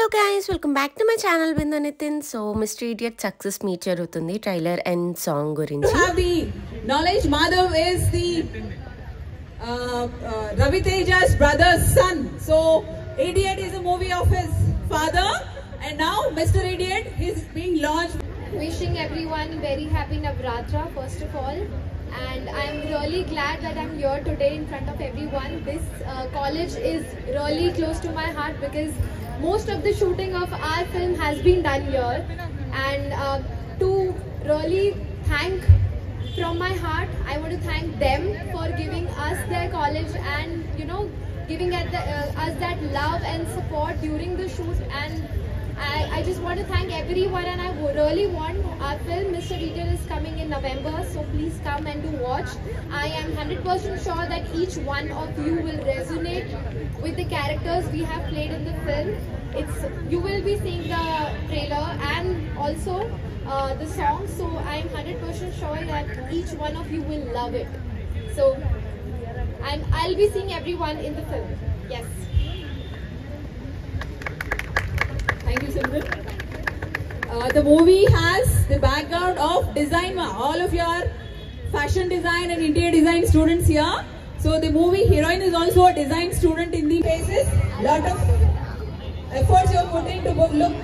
Hello guys, welcome back to my channel Bindu Nitin. So Mr. Idiot success meet jarugutundi trailer and song gurinchi. To have the knowledge, Madhav is the Ravi Teja's brother's son. So Idiot is a movie of his father, and now Mr. Idiot is being launched. Wishing everyone very happy Navratra first of all, and I'm really glad that I'm here today in front of everyone. This college is really close to my heart because most of the shooting of our film has been done here, and to really thank from my heart, I want to thank them for giving us their college and giving us that love and support during the shoot. And I just want to thank everyone, and I really want our film Mr. Idiot is coming in November, so please come and do watch. I am 100% sure that each one of you will resonate with the characters we have played in the film. You will be seeing the trailer and also the song, so I am 100% sure that each one of you will love it. So I'll be seeing everyone in the film. Yes. Thank you, Simran. The movie has the background of design. All of your fashion design and interior design students here. So the movie heroine is also a design student in the faces. Lot of efforts you are putting to look.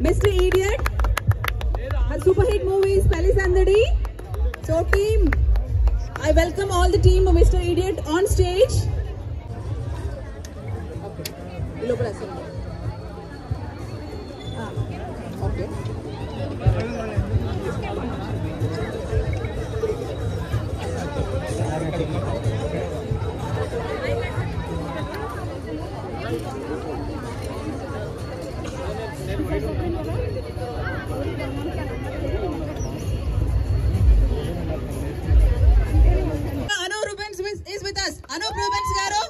Mr. Idiot, her super hit movie is Pelli Sandadi. So team, I welcome all the team of Mr. Idiot on stage. Okay. Anup Rubens is with us. Anup Rubens garu.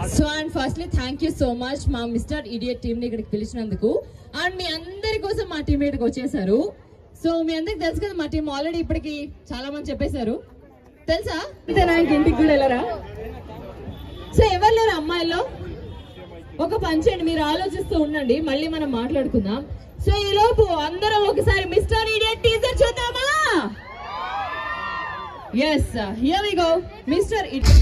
So and firstly thank you so much మా mister idiot team ని ఇక్కడికి పిలిచినందుకు. And మీ అందరి కోసం మా team ఇక్కడికి వచ్చేసారు. So మీ అందరికి తెలుసు కదా, మా టీం ఆల్రెడీ ఇప్పటికి చాలా మంది చెప్పేశారు. తెలుసా ఇంటికి కూడా వెళ్ళరా? సో ఎవరు లేరు అమ్మాయిల్లో? ఒక పని చేయండి, మీరు ఆలోచిస్తూ ఉండండి, మళ్ళీ మనం మాట్లాడుకుందాం. సో ఈ లోపు అందరం ఒకసారి మిస్టర్ ఇడియట్ టీజర్ చూద్దామా? Yes, here we go. Mister idiot.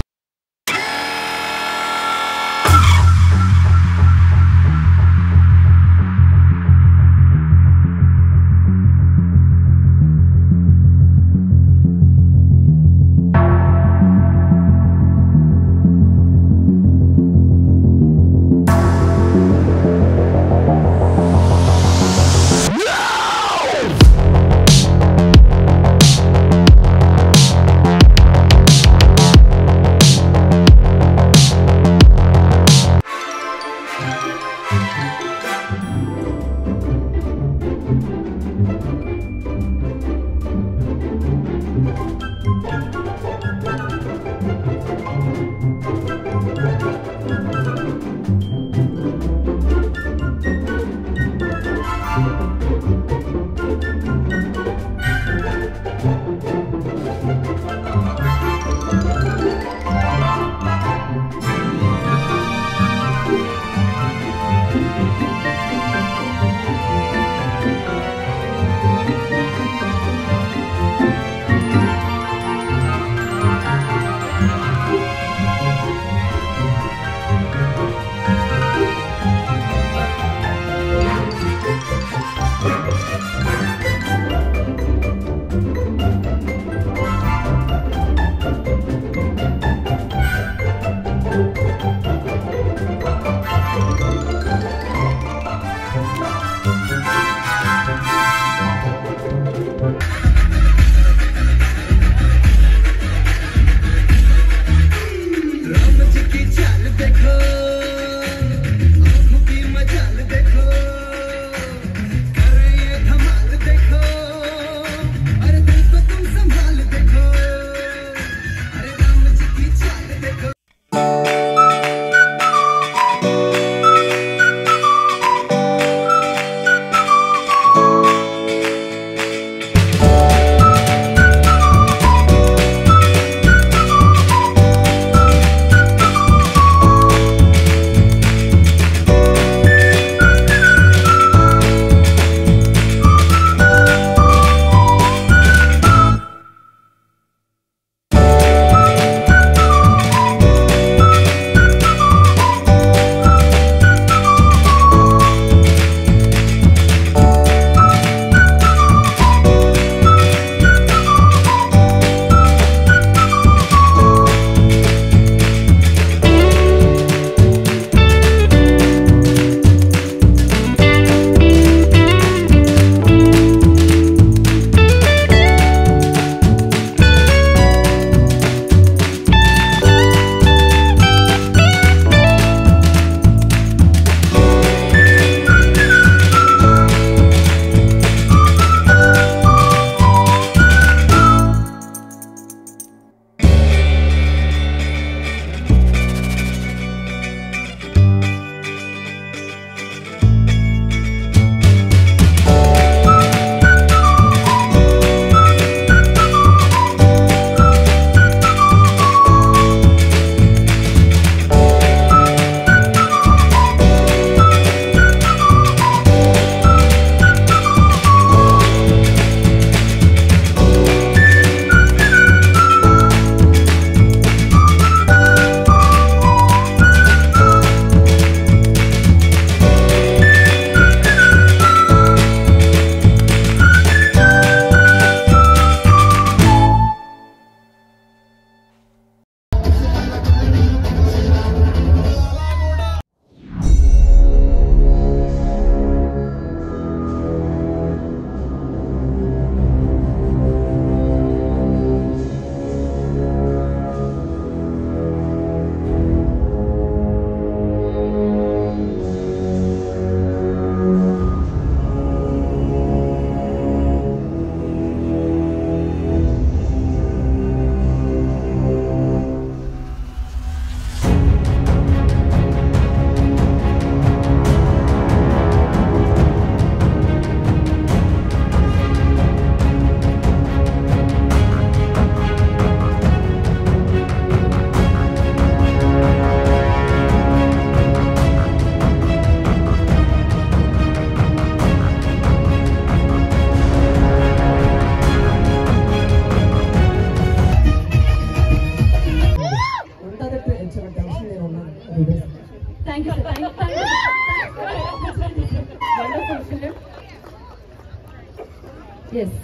Yes.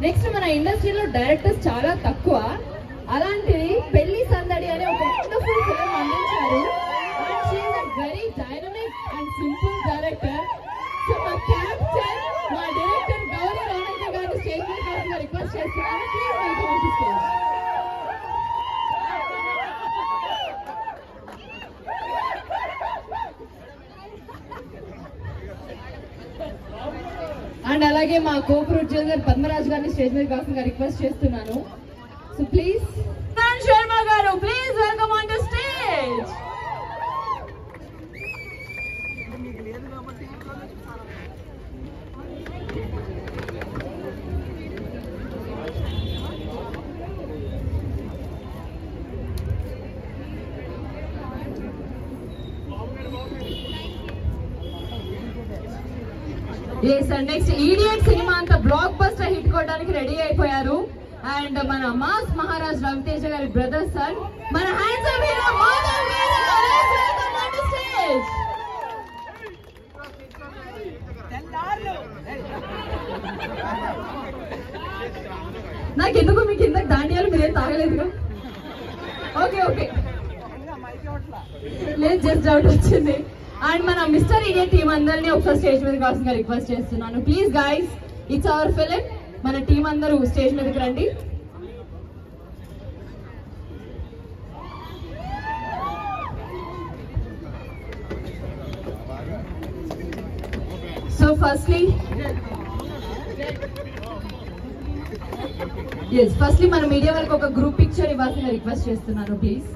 Next మన ఇండస్ట్రీలో డైరెక్టర్స్ చాలా తక్కువ, అలాంటిది పెళ్లి సందడి అనే ఒక వండర్ఫుల్ ఫిల్మ్ అందించారు. And she is a very dynamic and simple director. So మా క్యాప్టెన్, మా డైరెక్టర్ గౌరీ రౌనక్ గారిని స్టేజ్ మీద కావాల్సిన రిక్వెస్ట్ చేస్తున్నాను. Please welcome on the stage. And అలాగే మా కో ప్రొడ్యూసర్ పద్మరాజ్ గారిని స్టేజ్ మీద కావాల్సిన రిక్వెస్ట్ చేస్తున్నాను. So please Sharma garu, please welcome on the stage. Yes and next idiot cinema అంతా బ్లాక్ బస్టర్ హిట్ కొట్టడానికి రెడీ అయిపోయారు. అండ్ మన మాస్ మహారాజ్ రవితేజ గారి బ్రదర్ సన్, మన handsome hero Madhav garu, welcome on the stage. నాకెందుకు మీకు ఇంత ధాన్యాలు మీరేం తాగలేదుగా? ఓకే ఓకే, లేదు జస్ట్ డౌట్ వచ్చింది. అండ్ మన మిస్టర్ ఇడియట్ టీమ్ అందరినీ ఒకసారి స్టేజ్ మీద కావాల్సిన రిక్వెస్ట్ చేస్తున్నాను. Please guys, it's our film. మన టీం అందరూ స్టేజ్ మీదకి రండి. సో ఫస్ట్లీ మన మీడియా వాళ్ళకి ఒక గ్రూప్ పిక్చర్ ఇవ్వాల్సిన రిక్వెస్ట్ చేస్తున్నాను please.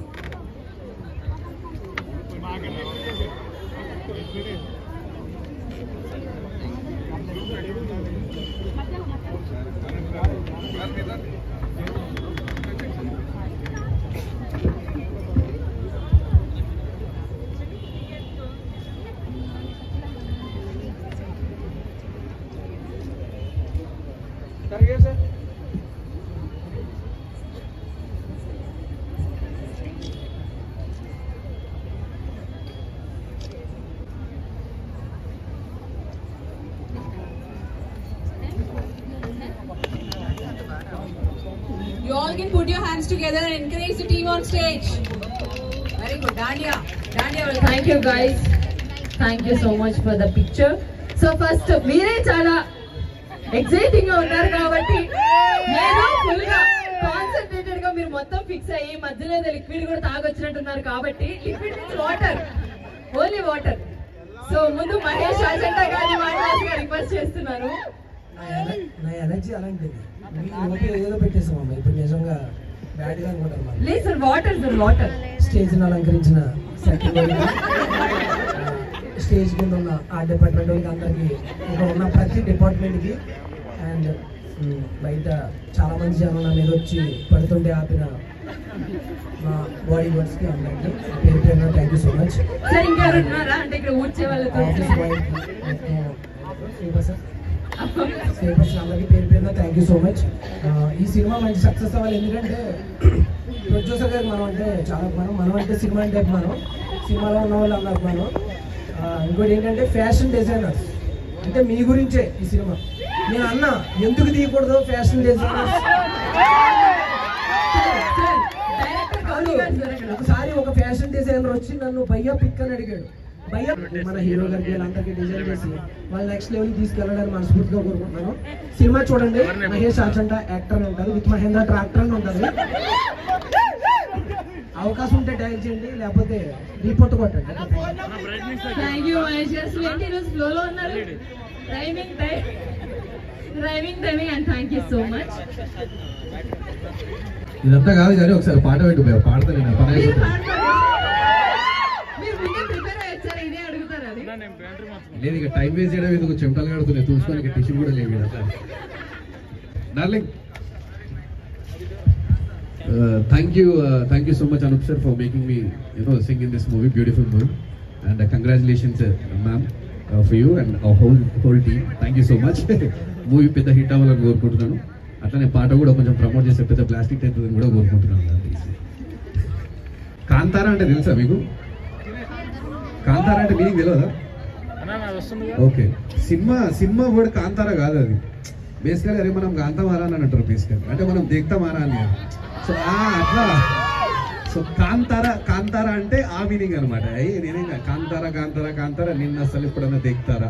You all can put your hands together and encourage the team on stage. Very good, Dania. Thank you guys. Thank you so much for the picture. So first, మీరే చాలా exciting గా ఉన్నారు కాబట్టి నేను full గా concentrated గా మీరు మొత్తం ఫిక్స్ అయ్యి మధ్యలో లిక్విడ్ కూడా తాగొచ్చినట్టున్నారు కాబట్టి liquid means water, only water. So ముందు మహేష్ అజెండా గారిని మాట్లాడాల్సిన రిక్వెస్ట్ చేస్తున్నాను. నా ఎనర్జీ అలాంటిది, ఏదో పెట్టేసామమ్మా ఇప్పుడు నిజంగా బ్యాడ్ గా అనుకుంటాను. లేదు sir, water sir, water. Stage ని అలంకరించిన స్టేజ్ కింద ఉన్న ఆ డిపార్ట్మెంట్ వాళ్ళకి అందరికి, ఇక్కడ ఉన్న ప్రతి డిపార్ట్మెంట్ కి అండ్ బయట చాలా మంది జనం నా మీద వచ్చి పడుతుంటే ఆపిన మా బాడీ గార్డ్స్ కి అందరికి పేరు పేరున thank you so much. Sir ఇంకా ఉన్నారా అంటే ఇక్కడ ఊడ్చే వాళ్ళతో అందరికీ పేరు పేరున థ్యాంక్ యూ సో మచ్. ఈ సినిమా మంచి సక్సెస్ అవ్వాలి, ఎందుకంటే ప్రొడ్యూసర్ గారు మనం అంటే చాలా మనం అంటే సినిమా అంటే మనం సినిమాలో ఉన్న వాళ్ళు అన్నారు మనం. ఇంకోటి ఏంటంటే ఫ్యాషన్ డిజైనర్స్ అంటే మీ గురించే ఈ సినిమా. నేను అన్నా ఎందుకు తీయకూడదు ఫ్యాషన్ డిజైనర్స్. ఒకసారి ఒక ఫ్యాషన్ డిజైనర్ వచ్చి నన్ను భయ్యా పిక్ అని అడిగాడు. భయ్యా మన హీరో గారికి వీళ్ళందరికీ డిజైన్ చేసి వాళ్ళు నెక్స్ట్ లెవెల్కి తీసుకెళ్ళడానికి మనస్ఫూర్తిగా కోరుకుంటున్నాను. సినిమా చూడండి, మహేష్ అజెండా యాక్టర్ అని ఉంటుంది, విత్ మహేంద్ర ట్రాక్టర్ అని ఉంటుంది. అవకాశం ఉంటే ట్యాగ్ చేయండి, లేకపోతే రిపోర్ట్ కొట్టండి. థ్యాంక్ యూ మహేష్ గారు. ఏంటి ఈరోజు ఫ్లోలో ఉన్నారు? Driving and thank you so much. ఇదంతా కాదు కానీ ఒకసారి పాట పెట్టు, పాడతాను. లేదు ఇక టైం వేస్ట్ చేయడం ఎందుకు, చెమటలు కడుతున్నాయి, చూసుకోనికి టిష్యూ కూడా లేవు. Darling, thank you so much Anup sir for making me sing in this movie, beautiful movie, and congratulations ma'am for you and our whole team. Thank you so much. Movie పెద్ద hit అవ్వాలని కోరుకుంటున్నాను. అట్లనే పాట కూడా కొంచెం promote చేస్తే పెద్ద plastic అవుతుందని కూడా కోరుకుంటున్నాను. కాంతారా అంటే తెలుసా మీకు? కాంతారా అంటే మీనింగ్ తెలియదా? ఓకే, సినిమా వర్డ్ కాంతారా కాదు, అది బేసికలీ అరే మనం కాంతమారా అని అంటారు బేసికలీ, అంటే మనం దేక్తామారా అని. సో అట్లా సో కాంతారా అంటే ఆ మీనింగ్ అనమాట. నేనే కాంతారా నిన్న అసలు ఎప్పుడన్నా దేక్తారా.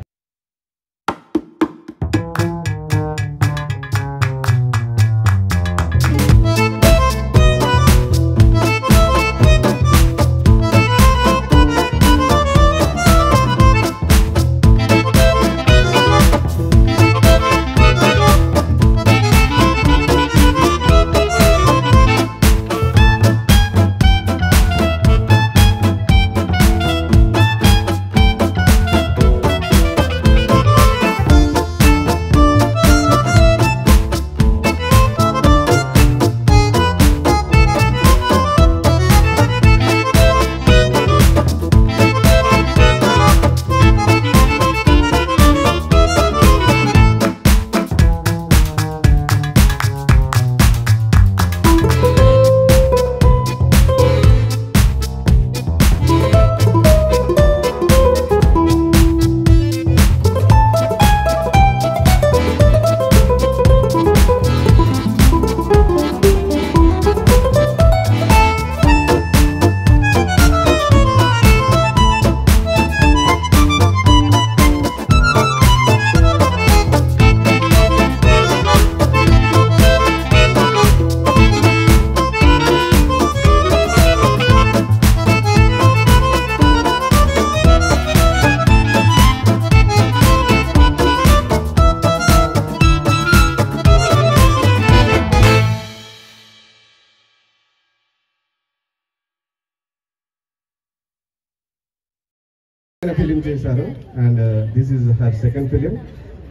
ఫిలిం చేశారు and this is her second film.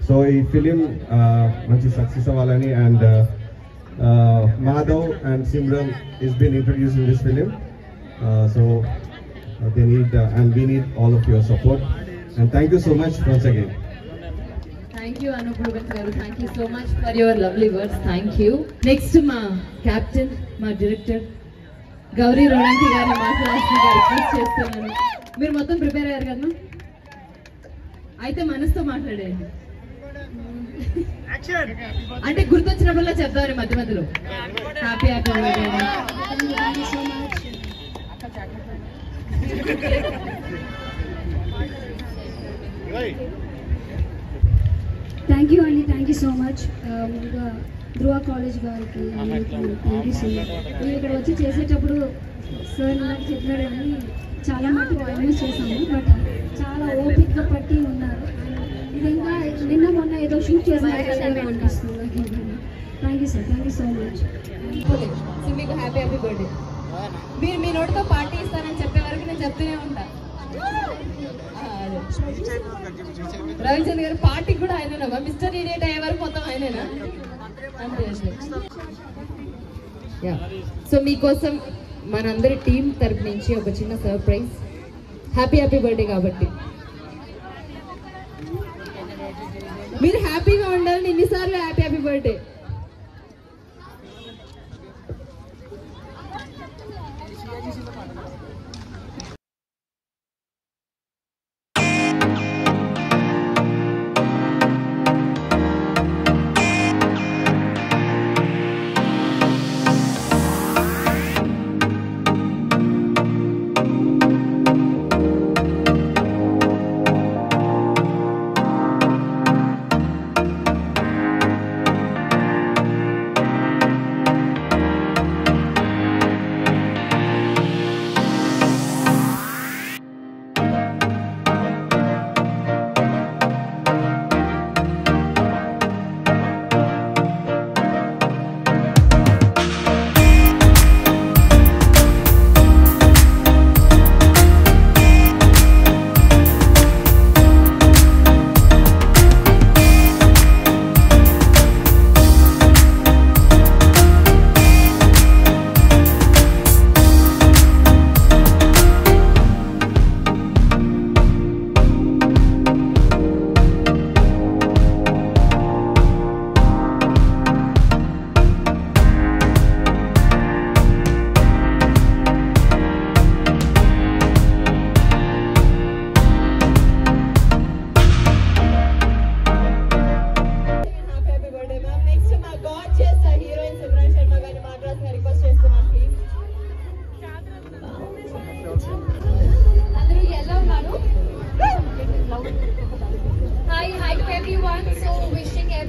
So ఈ ఫిలిం మంచి సక్సెస్ అవ్వాలని and Madhav and Simran is been introduce in this film. So they need and we need all of your support and thank you so much once again. Thank you Anoop Rubens గారు, thank you so much for your lovely words. Thank you. Next మా captain, మా director Gowri Rodanki గారిని మాట్లాడాల్సిందిగా request చేస్తున్నాను. మీరు మొత్తం prepare అయ్యారు కదా, అయితే మనసుతో మాట్లాడేయండి. అంటే గుర్తొచ్చినప్పుడల్లా చెప్తారు మధ్య మధ్యలో. హ్యాపీ హ్యాపీ థ్యాంక్ యూ అండి, థ్యాంక్ యూ సో మచ్. ముందుగా ధ్రువ కాలేజ్ గారికి థ్యాంక్ యూ సో మచ్. మేము ఇక్కడ వచ్చి చేసేటప్పుడు సార్ నాకు చెప్పినాడు కానీ చాలా మటుకు ఆల్మోస్ట్ చేసాము, బట్ చాలా ఓపిక్గా పట్టి ఉన్నారు. ఇది ఇంకా నిన్న మొన్న ఏదో షూట్ చేసినట్టు అనిపిస్తుంది. Thank you sir, thank you so much. So మీకు హ్యాపీ హ్యాపీ బర్త్డే. మీరు మీ నోటితో పార్టీ ఇస్తారని చెప్పే వరకు నేను చెప్తూనే ఉంటా. రవిచంద్ర గారు పార్టీకి కూడా ఆయనేనా? మిస్టర్ ఇడియట్ అయ్యే వరకు మొత్తం ఆయనేనా? అంతే. సో మీకోసం మనందరి టీం తరపు నుంచి ఒక చిన్న సర్ప్రైజ్. హ్యాపీ హ్యాపీ బర్త్డే కాబట్టి మీరు హ్యాపీగా ఉండాలని ఎన్నిసార్లు happy happy birthday.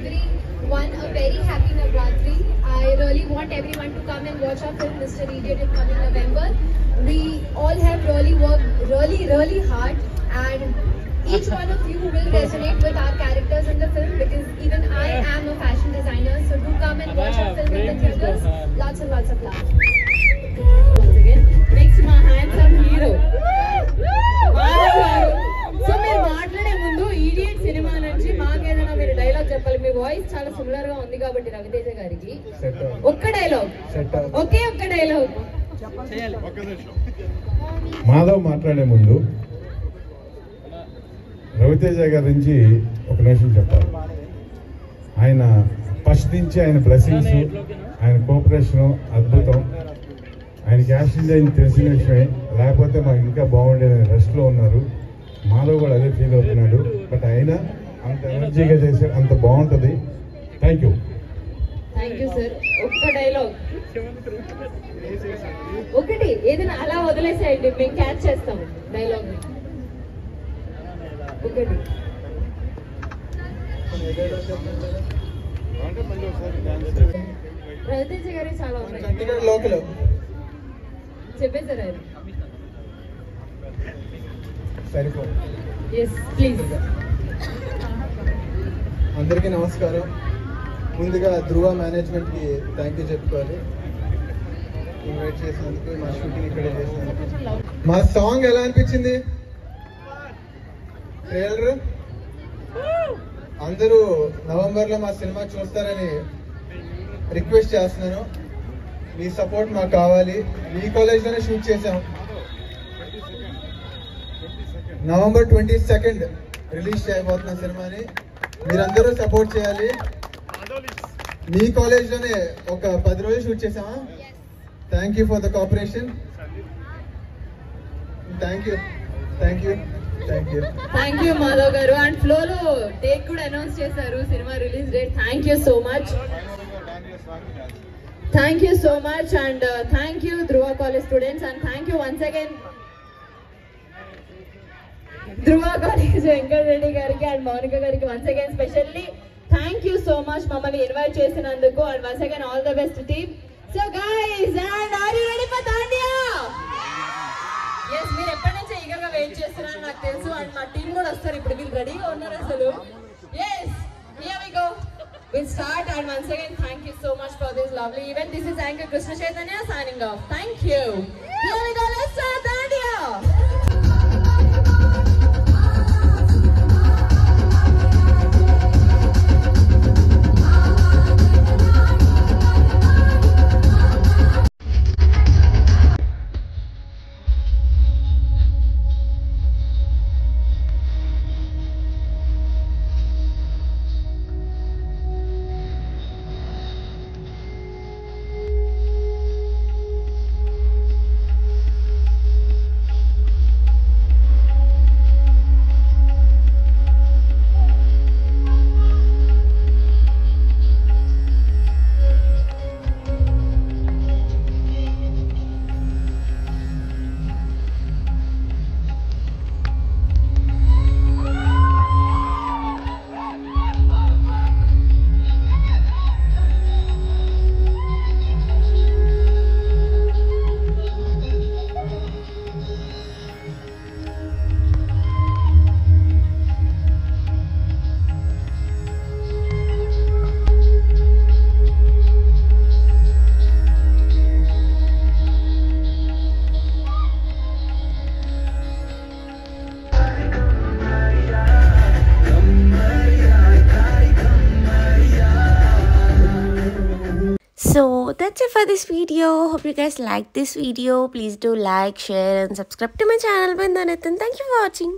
everyone a very happy Navratri. I really want everyone to come and watch our film Mr. Idiot in coming November. We all have really worked really hard, and each one of you will resonate with our characters in the film because even I am a fashion designer. So do come and watch our film in the theaters. Lots and lots of love. Once again, next మా handsome hero. So మీరు మాట్లాడే ముందు idiot cinema నుంచి మాకేదైనా మీరు dialogue చెప్పాలి. మీ voice చాలా similar గా ఉంది కాబట్టి రవితేజ గారికి ఒక్క డైలాగ్, ఒకే ఒక్క డైలాగ్. మాధవ్ మాట్లాడే ముందు రవితేజ గారి నుంచి ఒక నిమిషం చెప్పాలి. ఆయన ఫస్ట్ నుంచి ఆయన బ్లెస్సింగ్స్, ఆయన కోఆపరేషన్ అద్భుతం. ఆయన క్యాష్ డిజైన్ తెలిసిన విషయమే, లేకపోతే మాకు ఇంకా బాగుండేది. రెస్ట్లో ఉన్నారు. మాధవ్ కూడా అదే ఫీల్ అవుతున్నాడు. బట్ అయినా అంత ఎనర్జీగా చేశారు, అంత బాగుంటుంది. Thank you. Thank you sir. ఒక్క డైలాగ్ ఒకటి ఏదైనా అలా వదిలేసేయండి, మేము క్యాచ్ చేస్తాము డైలాగ్ ఒకటి. రవితేజ గారు చాలా ఉన్నాయి, చెప్పేశారు ఆయన. Yes please. అందరికీ నమస్కారం. ముందుగా ధృవ మేనేజ్మెంట్కి థ్యాంక్ యూ చెప్పుకోవాలి, ఇన్వైట్ చేసినందుకు, మా షూటింగ్ ఇక్కడే చేసినందుకు. మా సాంగ్ ఎలా అనిపించింది? ట్రైలర్ అందరూ నవంబర్లో మా సినిమా చూస్తారని రిక్వెస్ట్ చేస్తున్నాను. మీ సపోర్ట్ మాకు కావాలి. మీ కాలేజ్లోనే షూట్ చేసాం. నవంబర్ 22 రిలీజ్ చేయబోతున్న సినిమాని మీరందరూ సపోర్ట్ చేయాలి. మీ కాలేజ్లోనే ఒక 10 రోజులు షూట్ చేసామా? Thank you for the cooperation. Thank you Madhav garu. And ఫ్లోలో డేట్ కూడా అనౌన్స్ చేశారు, cinema release date. Thank you so much. And thank you Dhruva college students. And thank you once again Dhruva college Venkata Reddy గారికి అండ్ మౌనిక గారికి once again specially thank you so much మమ్మల్ని invite చేసినందుకు. And once again all the best team. So guys, and are you ready for Dandiya? Yes, మీరు ఎప్పటి నుంచో eager గా wait చేస్తున్నారని నాకు తెలుసు. అండ్ మా టీం కూడా వస్తారు ఇప్పుడు. మీరు రెడీగా ఉన్నారు అసలు? Yes, here we go. We'll start. And once again, thank you so much for this lovely event. This is Anchor Krishna Chaitanya signing off. Thank you. Here we go. Let's start Dandiya. So that's it for this video. Hope you guys liked this video. Please do like, share and subscribe to my channel. Thank you for watching.